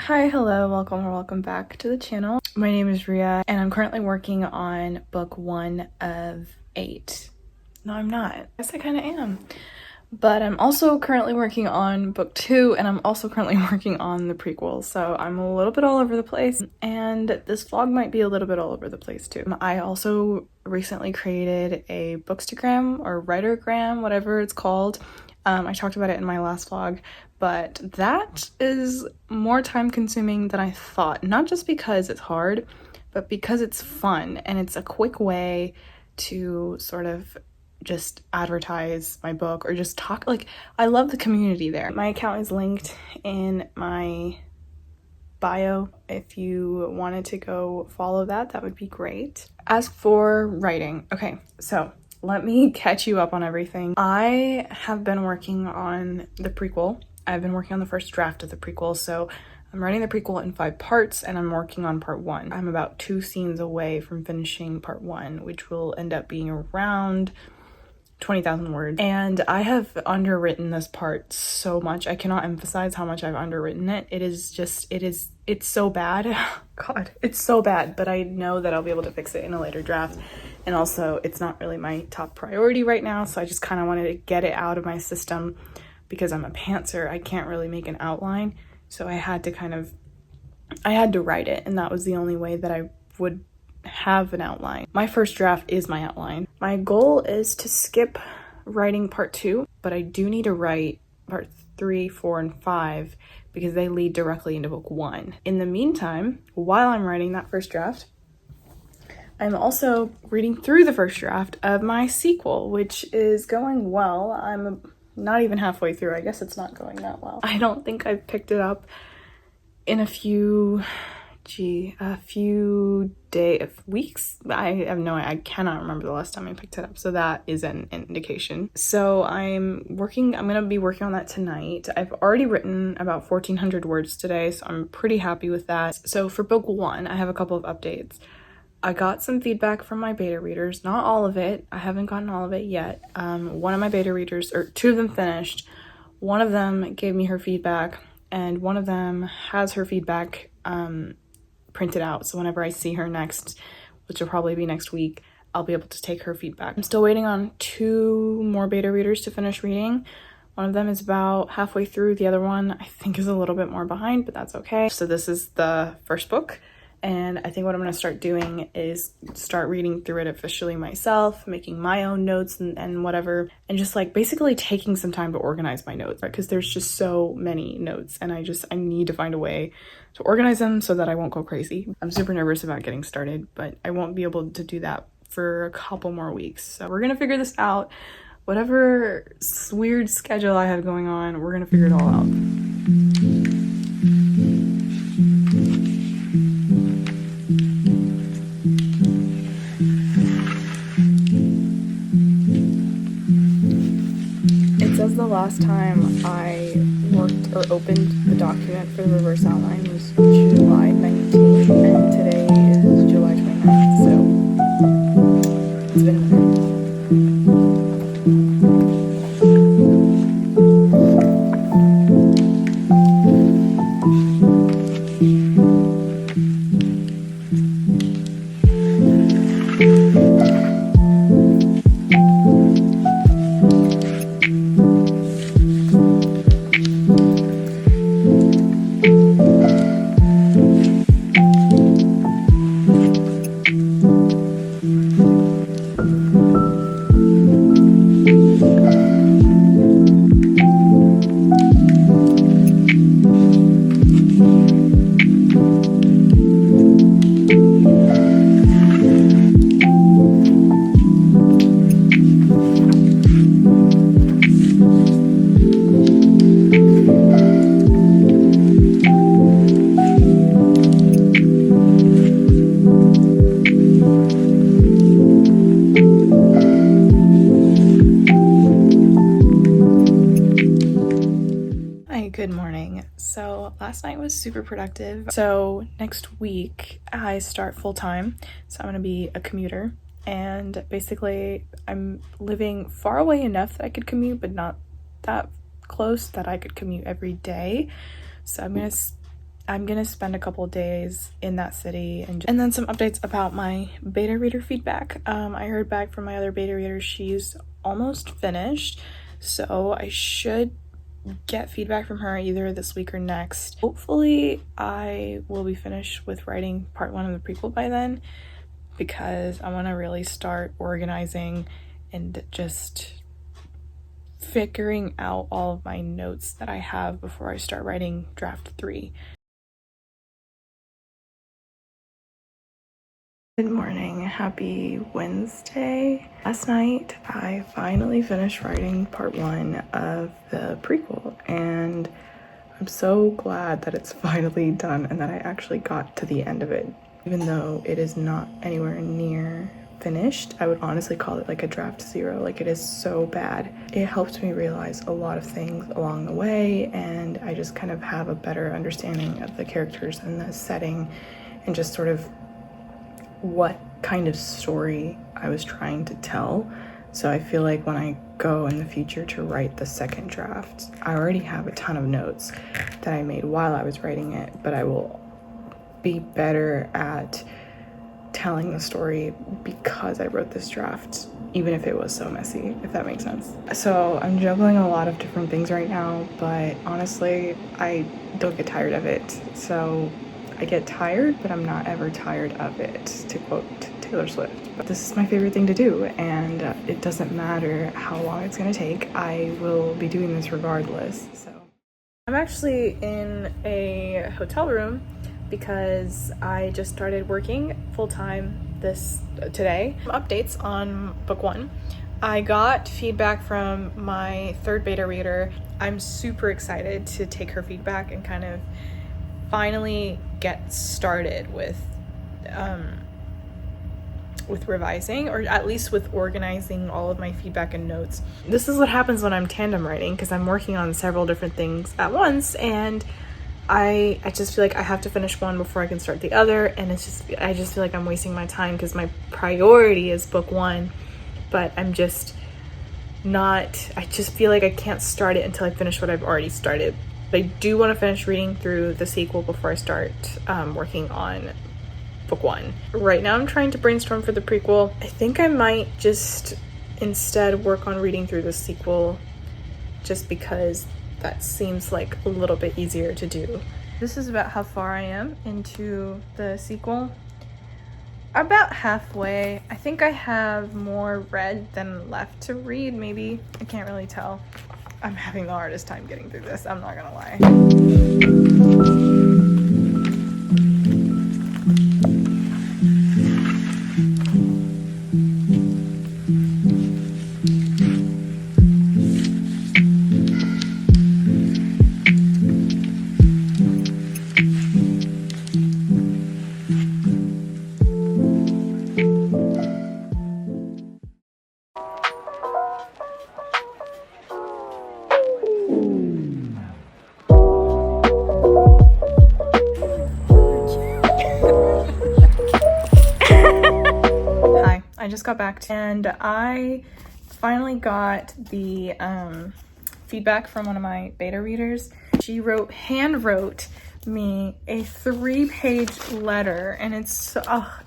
Hi, hello, welcome or welcome back to the channel. My name is Ria and I'm currently working on book 1 of 8. No, I'm not. I guess I kind of am. But I'm also currently working on book 2 and I'm also currently working on the prequel. So I'm a little bit all over the place and this vlog might be a little bit all over the place too. I also recently created a bookstagram or writergram, whatever it's called. I talked about it in my last vlog, but that is more time consuming than I thought. Not just because it's hard, but because it's fun and it's a quick way to sort of just advertise my book or just talk. Like, I love the community there. My account is linked in my bio. If you wanted to go follow that, that would be great. As for writing, okay, so let me catch you up on everything. I have been working on the prequel. I've been working on the first draft of the prequel, so I'm writing the prequel in 5 parts and I'm working on part 1. I'm about 2 scenes away from finishing part 1, which will end up being around 20,000 words. And I have underwritten this part so much. I cannot emphasize how much I've underwritten it. It's so bad. God, it's so bad, but I know that I'll be able to fix it in a later draft. And also, it's not really my top priority right now, so I just kind of wanted to get it out of my system because I'm a pantser. I can't really make an outline, so I had to write it, and that was the only way that I would have an outline. My first draft is my outline. My goal is to skip writing part 2, but I do need to write part 3, 4, and 5 because they lead directly into book 1. In the meantime, while I'm writing that first draft, I'm also reading through the first draft of my sequel, which is going well. I'm not even halfway through. I guess it's not going that well. I don't think I've picked it up in a few weeks. I cannot remember the last time I picked it up, so that is an indication. So I'm gonna be working on that tonight. I've already written about 1,400 words today, so I'm pretty happy with that. So for book 1, I have a couple of updates. I got some feedback from my beta readers, not all of it. I haven't gotten all of it yet. One of my beta readers, or 2 of them finished. One of them gave me her feedback, and one of them has her feedback printed out. So whenever I see her next, which will probably be next week, I'll be able to take her feedback. I'm still waiting on 2 more beta readers to finish reading. One of them is about halfway through. The other one I think is a little bit more behind, but that's okay. So this is the first book. And I think what I'm going to start doing is start reading through it officially myself, making my own notes and whatever, and just like basically taking some time to organize my notes, right? Because there's just so many notes and I need to find a way to organize them so that I won't go crazy. I'm super nervous about getting started, but I won't be able to do that for a couple more weeks. So we're going to figure this out. Whatever weird schedule I have going on, we're going to figure it all out. The last time I worked or opened the document for the reverse outline was July 19th, and today is July 29th, so it's been a minute. Good morning. So last night was super productive. So next week I start full-time. So I'm gonna be a commuter, and basically I'm living far away enough that I could commute, but not that close that I could commute every day. So I'm gonna I'm gonna spend a couple days in that city, and then some updates about my beta reader feedback. I heard back from my other beta reader. She's almost finished, so I should get feedback from her either this week or next. Hopefully I will be finished with writing part 1 of the prequel by then, because I want to really start organizing and just figuring out all of my notes that I have before I start writing draft 3. Good morning, happy Wednesday. Last night I finally finished writing part 1 of the prequel, and I'm so glad that it's finally done and that I actually got to the end of it. Even though it is not anywhere near finished, I would honestly call it like a draft 0. Like, it is so bad. It helped me realize a lot of things along the way, and I just kind of have a better understanding of the characters and the setting and just sort of what kind of story I was trying to tell. So I feel like when I go in the future to write the second draft, I already have a ton of notes that I made while I was writing it, but I will be better at telling the story because I wrote this draft, even if it was so messy, if that makes sense. So I'm juggling a lot of different things right now, but honestly, I don't get tired of it. So I get tired, but I'm not ever tired of it, to quote Taylor Swift. But this is my favorite thing to do, and it doesn't matter how long it's gonna take. I will be doing this regardless. So I'm actually in a hotel room because I just started working full-time today. Updates on book 1. I got feedback from my third beta reader. I'm super excited to take her feedback and kind of finally get started with revising, or at least with organizing all of my feedback and notes. This is what happens when I'm tandem writing, because I'm working on several different things at once, and I just feel like I have to finish one before I can start the other, and I just feel like I'm wasting my time because my priority is book 1, but I just feel like I can't start it until I finish what I've already started. But I do want to finish reading through the sequel before I start working on book 1. Right now I'm trying to brainstorm for the prequel. I think I might just instead work on reading through the sequel, just because that seems like a little bit easier to do. This is about how far I am into the sequel. About halfway. I think I have more read than left to read, maybe. I can't really tell. I'm having the hardest time getting through this, I'm not gonna lie. I just got back and I finally got the feedback from one of my beta readers. She hand wrote me a 3-page letter, and it's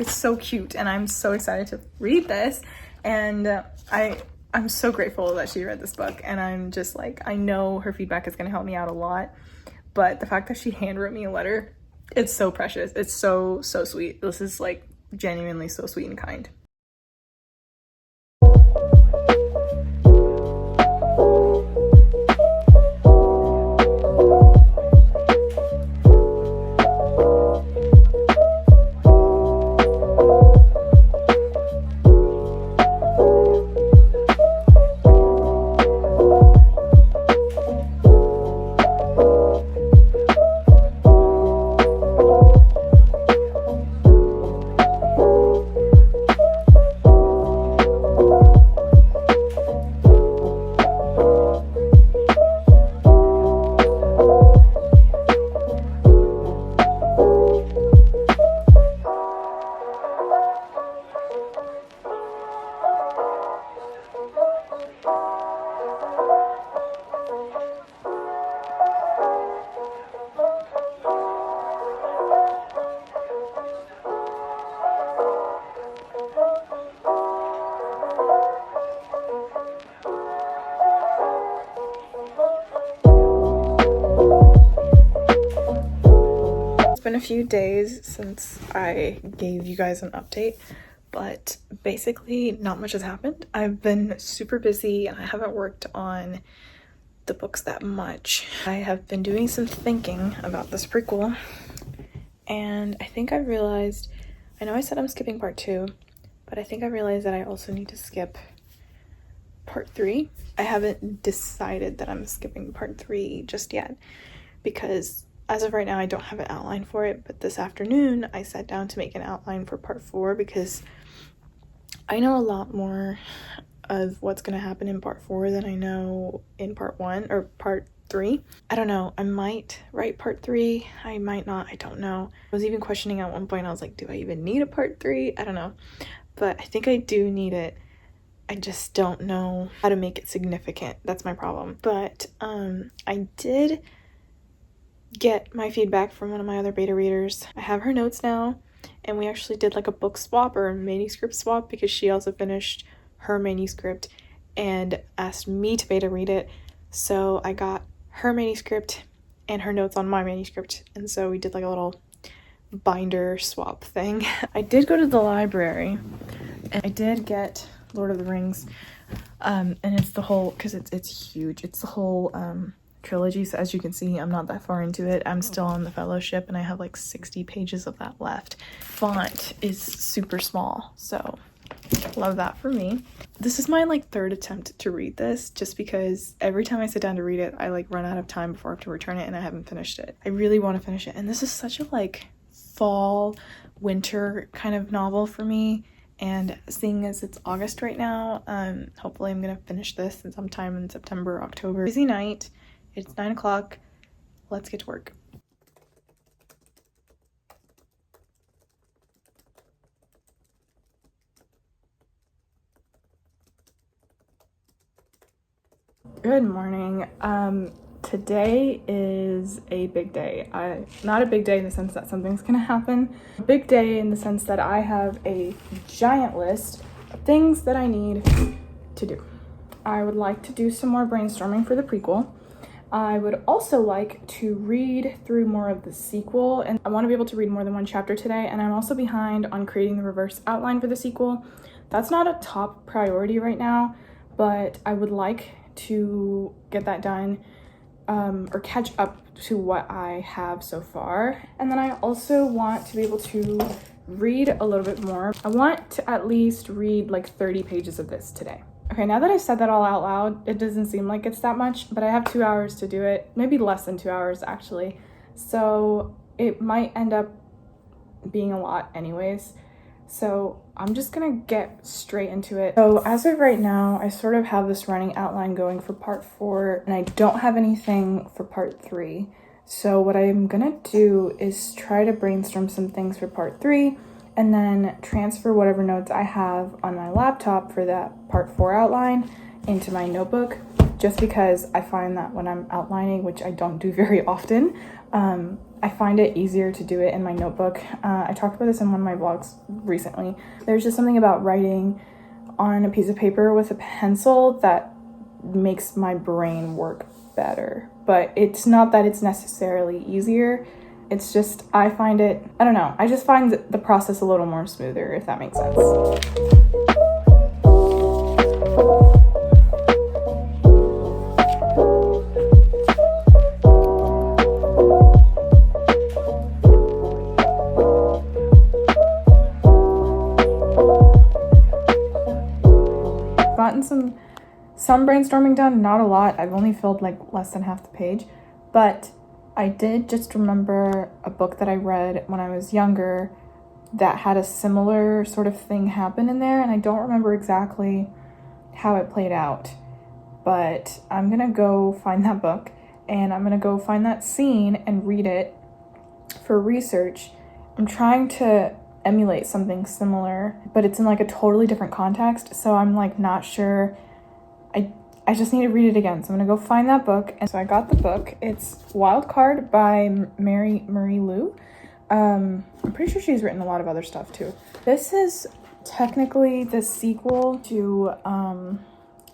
so cute, and I'm so excited to read this. And I'm so grateful that she read this book, and I'm just like, I know her feedback is going to help me out a lot, but the fact that she hand wrote me a letter, it's so precious. It's so sweet. This is like genuinely so sweet and kind. been a few days since I gave you guys an update, but basically not much has happened. I've been super busy and I haven't worked on the books that much. I have been doing some thinking about this prequel, and I think I realized, I know I said I'm skipping part 2, but I think I realized that I also need to skip part 3. I haven't decided that I'm skipping part 3 just yet, because as of right now I don't have an outline for it, but this afternoon I sat down to make an outline for part 4 because I know a lot more of what's going to happen in part 4 than I know in part 1 or part 3. I don't know, I might write part 3, I might not, I don't know. I was even questioning at one point, I was like, do I even need a part 3? I don't know, but I think I do need it. I just don't know how to make it significant. That's my problem. But I did get my feedback from one of my other beta readers. I have her notes now, and we actually did like a book swap or a manuscript swap because she also finished her manuscript and asked me to beta read it. So I got her manuscript and her notes on my manuscript, and so we did like a little binder swap thing. I did go to the library and I did get Lord of the Rings, and it's the whole, because it's huge, it's the whole trilogy. So as you can see, I'm not that far into it. I'm still on the Fellowship and I have like 60 pages of that left. Font is super small, so love that for me. This is my like 3rd attempt to read this, just because every time I sit down to read it I like run out of time before I have to return it, and I haven't finished it. I really want to finish it, and this is such a like fall winter kind of novel for me. And seeing as it's August right now, hopefully I'm gonna finish this in sometime in September, October. Busy night, it's 9 o'clock, let's get to work. Good morning. Today is a big day. Not a big day in the sense that something's gonna happen. A big day in the sense that I have a giant list of things that I need to do. I would like to do some more brainstorming for the prequel. I would also like to read through more of the sequel, and I want to be able to read more than one chapter today, and I'm also behind on creating the reverse outline for the sequel. That's not a top priority right now, but I would like to get that done, or catch up to what I have so far. And then I also want to be able to read a little bit more. I want to at least read like 30 pages of this today. Okay, now that I said that all out loud, it doesn't seem like it's that much, but I have 2 hours to do it, maybe less than 2 hours actually. So it might end up being a lot anyways. So I'm just gonna get straight into it. So as of right now, I sort of have this running outline going for part 4, and I don't have anything for part 3. So what I'm gonna do is try to brainstorm some things for part 3, and then transfer whatever notes I have on my laptop for that part 4 outline into my notebook, just because I find that when I'm outlining, which I don't do very often, I find it easier to do it in my notebook. I talked about this in one of my vlogs recently. There's just something about writing on a piece of paper with a pencil that makes my brain work better. But it's not that it's necessarily easier. It's just, I find it, I don't know, I just find the process a little more smoother, if that makes sense. Gotten some brainstorming done, not a lot. I've only filled like less than half the page, but I did just remember a book that I read when I was younger that had a similar sort of thing happen in there, and I don't remember exactly how it played out, but I'm gonna go find that book and I'm gonna go find that scene and read it for research. I'm trying to emulate something similar, but it's in like a totally different context, so I'm like not sure. I just need to read it again, so I'm gonna go find that book. And so I got the book. It's Wild Card by Marie Lu. I'm pretty sure she's written a lot of other stuff too. This is technically the sequel to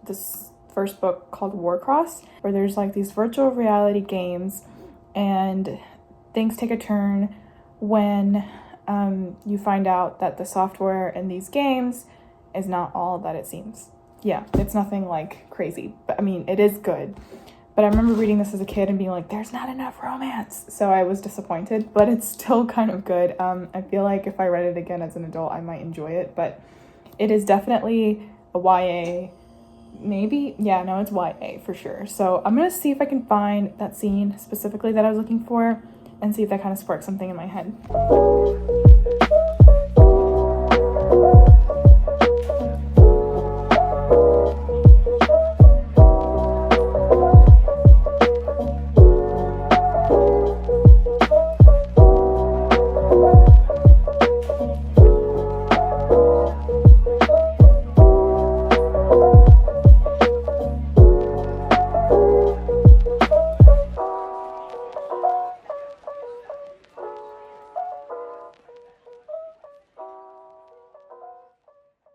this first book called Warcross, where there's like these virtual reality games and things take a turn when you find out that the software in these games is not all that it seems. Yeah, it's nothing like crazy, but I mean, it is good. But I remember reading this as a kid and being like, there's not enough romance. So I was disappointed, but it's still kind of good. I feel like if I read it again as an adult, I might enjoy it, but it is definitely a YA, maybe? Yeah, no, it's YA for sure. So I'm gonna see if I can find that scene specifically that I was looking for and see if that kind of sparks something in my head.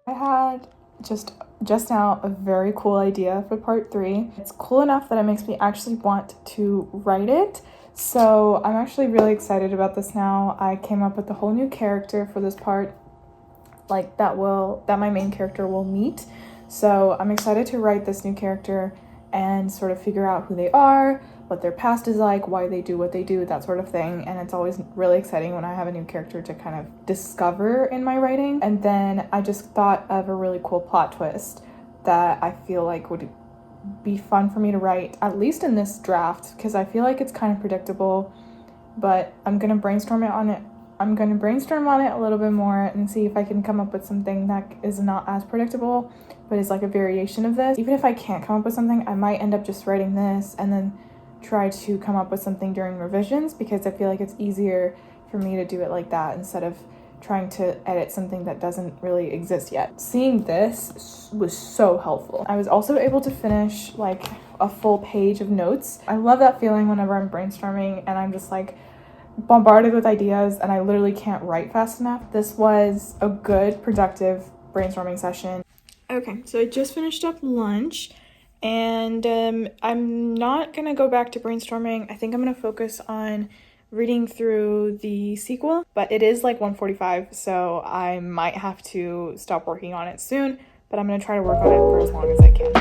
I had just now a very cool idea for part 3. It's cool enough that it makes me actually want to write it. So I'm actually really excited about this now. I came up with a whole new character for this part, like that my main character will meet. So I'm excited to write this new character and sort of figure out who they are, what their past is like, why they do what they do, that sort of thing. And it's always really exciting when I have a new character to kind of discover in my writing. And then I just thought of a really cool plot twist that I feel like would be fun for me to write, at least in this draft, because I feel like it's kind of predictable, but I'm gonna brainstorm on it a little bit more and see if I can come up with something that is not as predictable, but is like a variation of this. Even if I can't come up with something, I might end up just writing this and then try to come up with something during revisions, because I feel like it's easier for me to do it like that instead of trying to edit something that doesn't really exist yet. Seeing this was so helpful. I was also able to finish like a full page of notes. I love that feeling whenever I'm brainstorming and I'm just like bombarded with ideas and I literally can't write fast enough. This was a good, productive brainstorming session. Okay, so I just finished up lunch and I'm not gonna go back to brainstorming. I think I'm gonna focus on reading through the sequel, but it is like 1:45, so I might have to stop working on it soon, but I'm gonna try to work on it for as long as I can.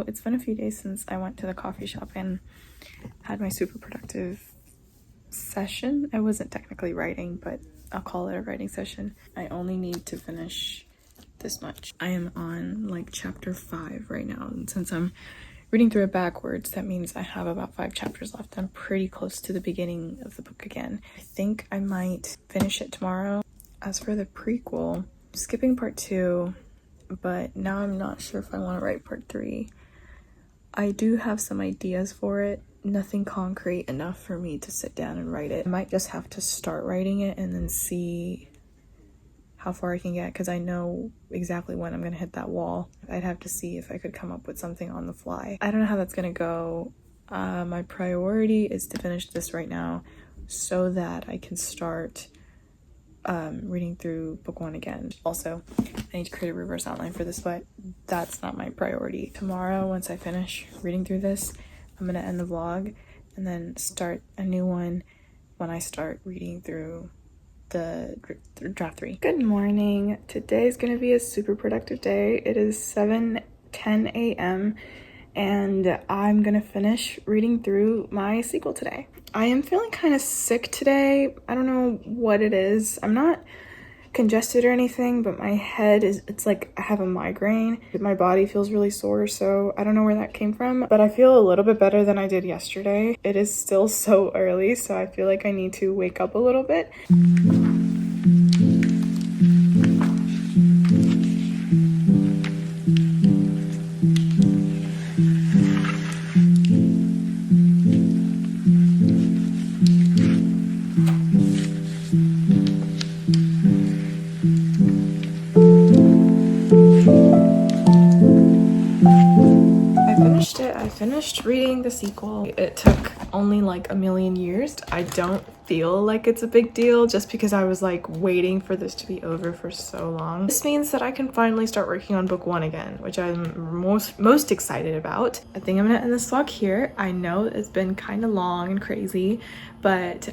It's been a few days since I went to the coffee shop and had my super productive session. I wasn't technically writing, but I'll call it a writing session. I only need to finish this much. I am on like chapter 5 right now, and since I'm reading through it backwards, that means I have about 5 chapters left. I'm pretty close to the beginning of the book again. I think I might finish it tomorrow. As for the prequel, I'm skipping part 2, but now I'm not sure if I want to write part 3. I do have some ideas for it, nothing concrete enough for me to sit down and write it. I might just have to start writing it and then see how far I can get, because I know exactly when I'm gonna hit that wall. I'd have to see if I could come up with something on the fly. I don't know how that's gonna go. My priority is to finish this right now so that I can start reading through book 1 again. Also, I need to create a reverse outline for this, but that's not my priority. Tomorrow, once I finish reading through this, I'm gonna end the vlog and then start a new one when I start reading through the draft 3. Good morning. Today's gonna be a super productive day. It is 7:10 a.m. and I'm gonna finish reading through my sequel today. I am feeling kind of sick today. I don't know what it is. I'm not congested or anything, but my head is, it's like I have a migraine. My body feels really sore, so I don't know where that came from, but I feel a little bit better than I did yesterday. It is still so early, so I feel like I need to wake up a little bit. I finished reading the sequel. It took only like a million years. I don't feel like it's a big deal just because I was like waiting for this to be over for so long. This means that I can finally start working on book 1 again, which I'm most excited about. I think I'm gonna end this vlog here. I know it's been kind of long and crazy, but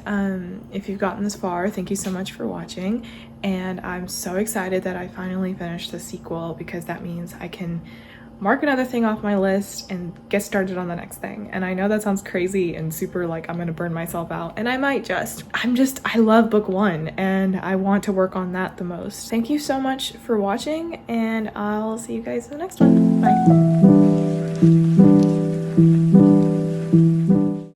if you've gotten this far, thank you so much for watching. And I'm so excited that I finally finished the sequel, because that means I can mark another thing off my list and get started on the next thing. And I know that sounds crazy and super like I'm gonna burn myself out, and I might just. I love book 1 and I want to work on that the most. Thank you so much for watching, and I'll see you guys in the next one. Bye.